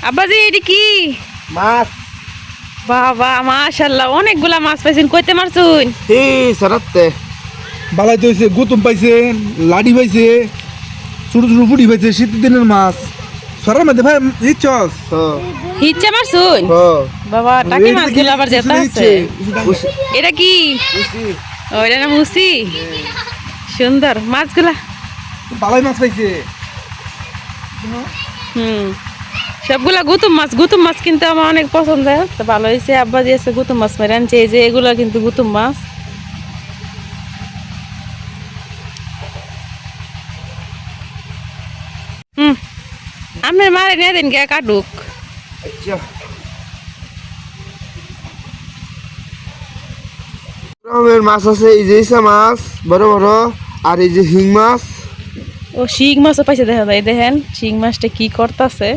আব্বাজি এটি কি মাছ? বাবা মাশাআল্লাহ অনেকগুলা মাছ পাইছেন। কইতে মারছুন? সরাতে বালাই তো হয়েছে, গুতুম পাইছে, লাডি পাইছে, ছোট ছোট পুটি পাইছে, শীতের দিনের মাছ। সরার মধ্যে ভাই ইচ্ছস হিচ্চা মারছুন? বাবা টাকি মাছগুলো আবার জেতা আছে। এটা কি? ও এটা না মুসি। সুন্দর মাছগুলা। বালাই মাছ পাইছে। সবগুলা গুতুম মাছ কিন্তু আমার অনেক পছন্দ। তো ভালো হয়েছে, আব্বা দিয়েছে গুতুম মাছ মেরে আনছে। এই যে এগুলা কিন্তু গুতুম মাছ। আমের মারে নিয়ে দিন কে কাটুক। আচ্ছা রকমের মাছ আছে, এই যে ইসা মাছ বড় বড়, আর এই যে হিং মাছ। ও শিং মাছও পাইছে, দেখা যায় দেখেন শিং মাছটা কি করতেছে।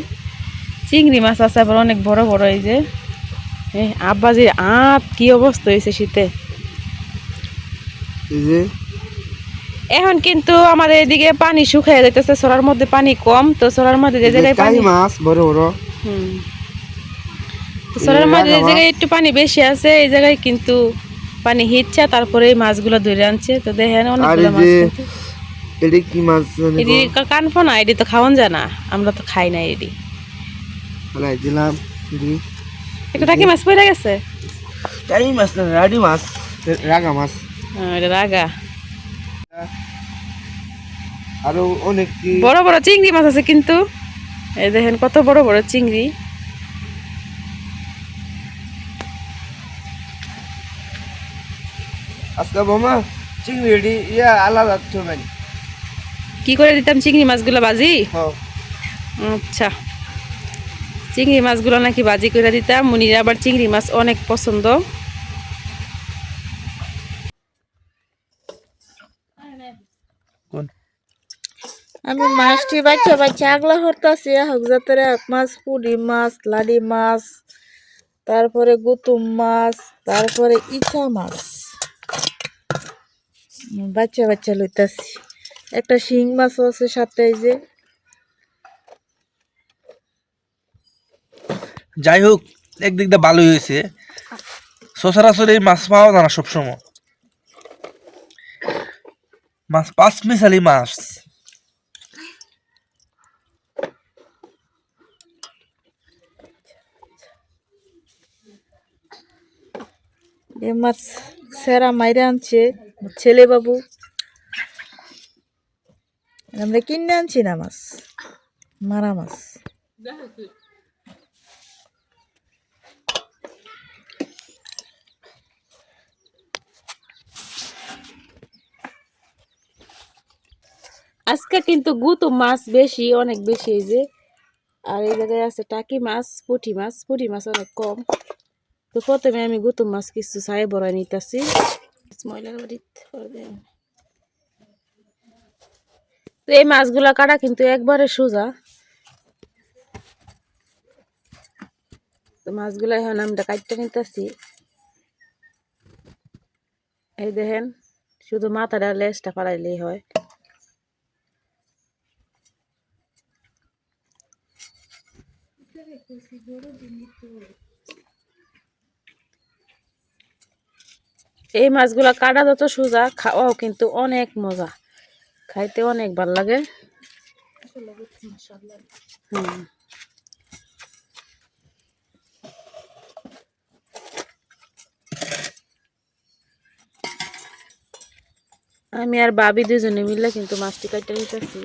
চিংড়ি মাছ আছে আবার অনেক বড় বড়। এই যে আব্বা যে কি অবস্থা হয়েছে শীতে। এই যে এখন কিন্তু আমাদের এদিকে পানি শুকিয়ে যাইতেছে, সরার মধ্যে পানি কম। তো সরার মধ্যে যে জায়গায় পানি মাছ বড় বড়, তো সরার মধ্যে যে জায়গায় একটু পানি বেশি আছে এই জায়গায় কিন্তু পানি হিচ্ছে, তারপরে এই মাছগুলো ধরে আনছে। তো দেখেন অনেকগুলো মাছ। এডি কি মাছ? এডি কানফো না, এডি তো খাওয়ান যায় না, আমরা তো খাই না এডি। হলাই দিলাম এডি। একটা টাকি মাছ পড়ে গেছে। টাকি মাছ না, রাডি মাছ, রাগা মাছ। এটা রাগা। আরো অনেক কি বড় বড় চিংড়ি মাছ আছে কিন্তু। এই দেখেন কত বড় বড় চিংড়ি। আজকে বোমা চিংড়ি এডি ইয়া আলাদা তো মানে কি করে দিতাম চিংড়ি মাছগুলো বাজি? আচ্ছা, চিংড়ি মাছগুলো নাকি বাজি করে দিতাম। মুনির আবার চিংড়ি মাছ অনেক পছন্দ। আমি মাছটি বাচ্চা বাচ্চা আগলা হরতাছি। হক জাতের এক মাছ, পুরি মাছ, লাডি মাছ, তারপরে গুতুম মাছ, তারপরে ইচা মাছ বাচ্চা বাচ্চা লইতাছি। একটা শিং মাছও আছে সাথে। এই যে যাই হোক, একদিক দিয়ে ভালোই হয়েছে। সচরাচর এই মাছ পাওয়া যায় না সবসময়। মাছ পাঁচ মিশালি মাছ। এ মাছ সেরা মাইরে আনছে ছেলে বাবু। আমরা কিনে আনছি না মাছ, মারা মাছ। আজকে কিন্তু গুতুম মাছ বেশি, অনেক বেশি। এই যে আর এই জায়গায় আছে টাকি মাছ, পুঁটি মাছ অনেক কম। তো প্রথমে আমি গুতুম মাছ কিছু ছাই বড়াই নিতেছি। তো এই মাছগুলা কাটা কিন্তু একবারে সোজা। তো মাছগুলা এখন আমরা কাটতে নিতেছি। এই দেখেন শুধু মাথাটা লেজটা ফাড়াইলেই হয়। এই মাছগুলা কাটা যত সোজা, খাওয়াও কিন্তু অনেক মজা, খাইতে অনেক ভালো লাগে। আমি আর ভাবি দুজনে মিলে কিন্তু মাছটি কাটতে নিতেছি।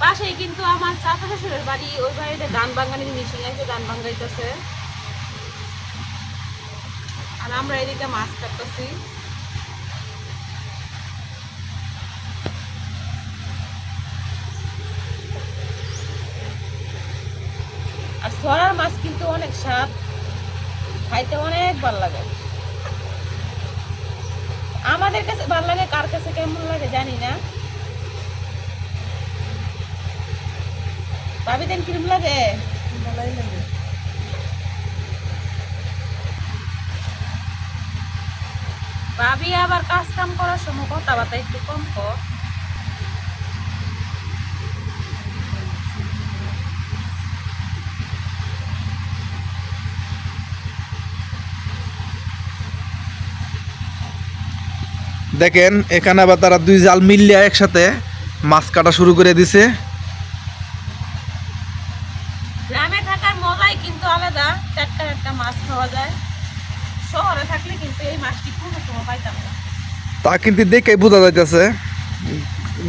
পাশেই কিন্তু আমার চাচা শ্বশুরের বাড়ি, ওই বাড়িতে ধান বাঙ্গানি মিশিং আছে, ধান বাঙ্গাইতেছে। আর আমরা এদিকে মাছ কাটতেছি। আর সরার মাছ কিন্তু অনেক স্বাদ, খাইতে অনেক ভালো লাগে। আমাদের কাছে ভালো লাগে, কার কাছে কেমন লাগে জানি না। ভাবি দেন কিরম লাগে? ভালোই লাগে। ভাবি আবার কাজ কাম করার সময় কথাবার্তা একটু কম কর। দেখেন এখানে আবার তারা দুই জাল মিলিয়ে একসাথে মাছ কাটা শুরু করে দিছে। গ্রামে থাকার মজাই কিন্তু আলাদা, টাটকা টাটকা মাছ খাওয়া যায়। শহরে থাকলে কিন্তু এই মাছটি কোনো সময় পাইতাম না। তা কিন্তু দেখেই বোঝা যাইতেছে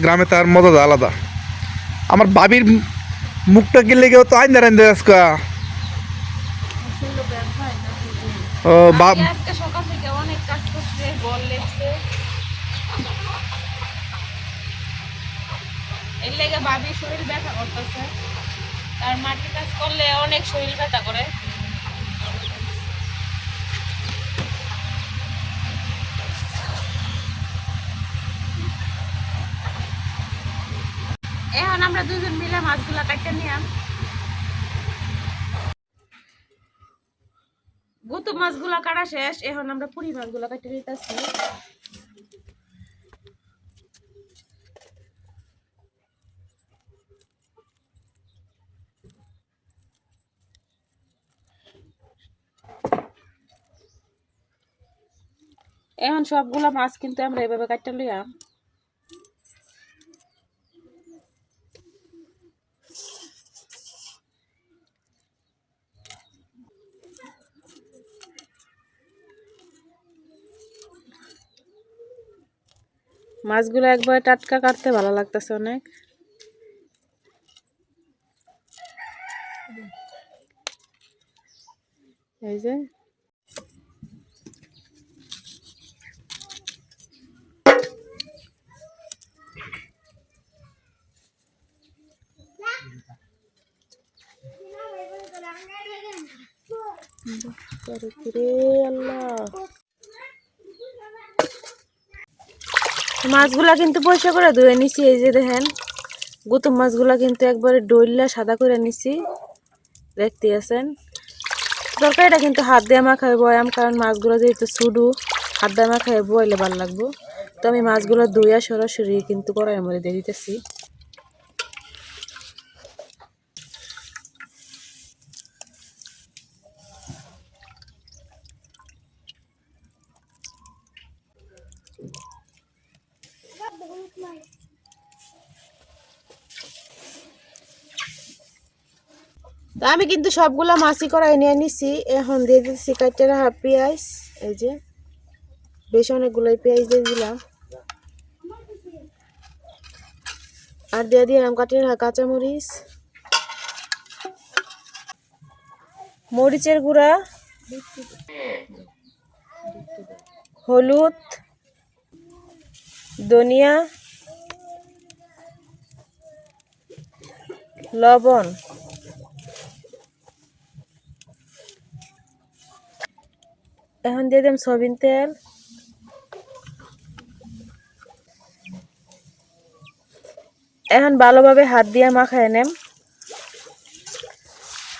গ্রামে তার মজা আলাদা। আমার বাবির মুখটা গেলে গেও তো আইন আজকা। ও বাপ আজকে সকাল থেকে অনেক কাজ করছে, বল লেগছে, এর লেগে বাবির শরীর ব্যথা করতেছে। তার মাটির কাজ করলে অনেক শরীর ব্যথা করে। এখন আমরা দুজন মিলে মাছগুলা কাটতে নিলাম। গুতু মাছগুলা কাটা শেষ, এখন আমরা পুরি মাছগুলা কাটতে নিতেছি। এখন সবগুলা মাছ কিন্তু আমরা এভাবে কাটতে লইয়াম। মাছগুলো একবার টাটকা কাটতে ভালো লাগতেছে অনেক। এই যে মাছগুলা কিন্তু পয়সা করে ধুয়ে নিছি। এই যে দেখেন গুতুম মাছগুলা কিন্তু একবারে ডইলা সাদা করে নিছি, দেখতে আছেন। তরকারিটা কিন্তু হাত দিয়ে মাখায় বয়াম, কারণ মাছগুলো যেহেতু শুধু হাত দিয়ে মাখায় বইলে ভালো লাগবো। তো আমি মাছগুলো ধুইয়া সরাসরি কিন্তু কড়াইয়ের মধ্যে দিয়ে দিতেছি। তো আমি কিন্তু সবগুলা মাছই কড়াই নিয়ে নিছি। এখন দিয়ে দিচ্ছি কাটতে রাখা পেঁয়াজ। এই যে বেশ অনেকগুলোই পেঁয়াজ দিয়ে দিলাম, আর দিয়ে দিলাম কাটতে রাখা কাঁচামরিচ, মরিচের গুঁড়া, হলুদ, ধনিয়া, লবণ। এখন দিয়ে দিলাম সয়াবিন তেল, এখন ভালোভাবে হাত দিয়ে মাখায় নেম।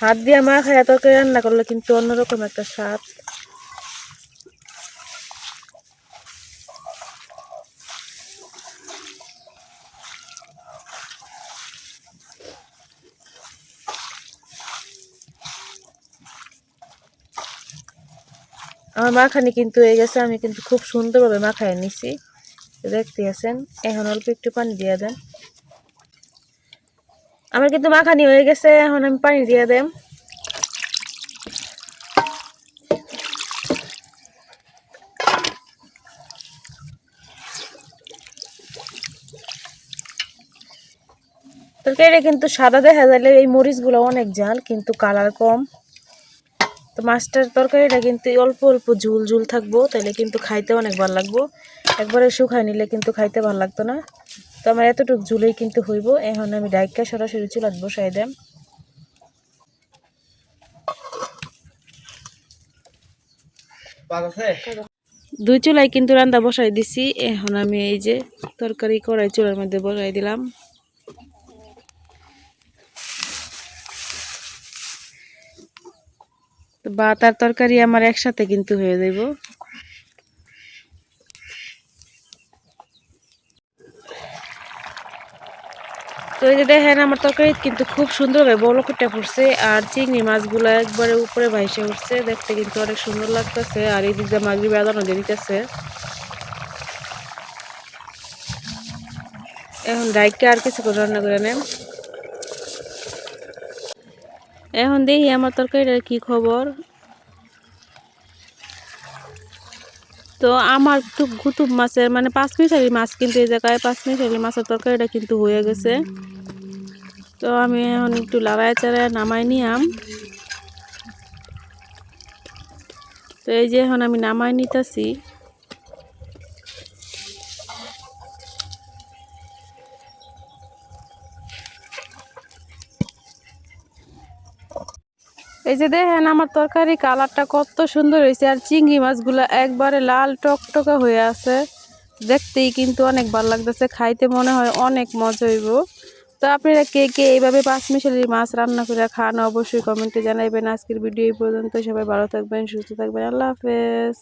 হাত দিয়ে মাখায় তরকারি রান্না করলে কিন্তু অন্যরকম একটা স্বাদ। আমার মাখানি কিন্তু হয়ে গেছে, আমি কিন্তু খুব সুন্দরভাবে মাখায় নিছি, দেখতে আছেন। এখন অল্প একটু পানি দিয়ে দেন। আমার কিন্তু মাখানি হয়ে গেছে, এখন আমি পানি দিয়ে দেম। তরকারিটা কিন্তু সাদা দেখা যাবে, এই মরিচগুলো অনেক ঝাল কিন্তু কালার কম। তো মাছটার তরকারিটা কিন্তু অল্প অল্প ঝুল ঝুল থাকবো, তাহলে কিন্তু খাইতে অনেক ভালো লাগবো। একবারে শুকাই নিলে কিন্তু খাইতে ভালো লাগতো না। তো আমার এতটুকু ঝুলেই কিন্তু হইব। এখন আমি ডাইকা সরাসরি চুলাত বসাই দেম। দুই চুলাই কিন্তু রান্না বসাই দিছি। এখন আমি এই যে তরকারি কড়াই চুলার মধ্যে বসাই দিলাম। ভাত আর তরকারি আমার একসাথে কিন্তু হয়ে যাইব। তো এই যে দেখেন আমার তরকারি কিন্তু খুব সুন্দরভাবে বলকটা পড়ছে, আর চিংড়ি মাছগুলো একবারে উপরে ভাইসে উঠছে, দেখতে কিন্তু অনেক সুন্দর লাগতেছে। আর এই দিক দিয়ে মাগরিব আজানও দিয়ে দিতেছে। এখন ডাইটটা আর কিছু করে রান্না করে নেন। এখন দেখি আমার তরকারিটার কি খবর। তো আমার একটু গুতুম মাছের মানে 5 মিশালি মাছ, কিন্তু এই জায়গায় 5 মিশালি মাছের তরকারিটা কিন্তু হয়ে গেছে। তো আমি এখন একটু লাড়ায় চাড়ায় নামাই নিয়াম। তো এই যে এখন আমি নামাই নিতেছি। এই যে দেখেন আমার তরকারি কালারটা কত সুন্দর হয়েছে, আর চিংড়ি মাছগুলো একবারে লাল টকটকা হয়ে আছে, দেখতেই কিন্তু অনেক ভালো লাগতেছে, খাইতে মনে হয় অনেক মজা হইব। তো আপনারা কে কে এইভাবে 5 মিশালি মাছ রান্না করে খান অবশ্যই কমেন্টে জানাইবেন। আজকের ভিডিও এই পর্যন্ত, সবাই ভালো থাকবেন, সুস্থ থাকবেন, আল্লাহ হাফেজ।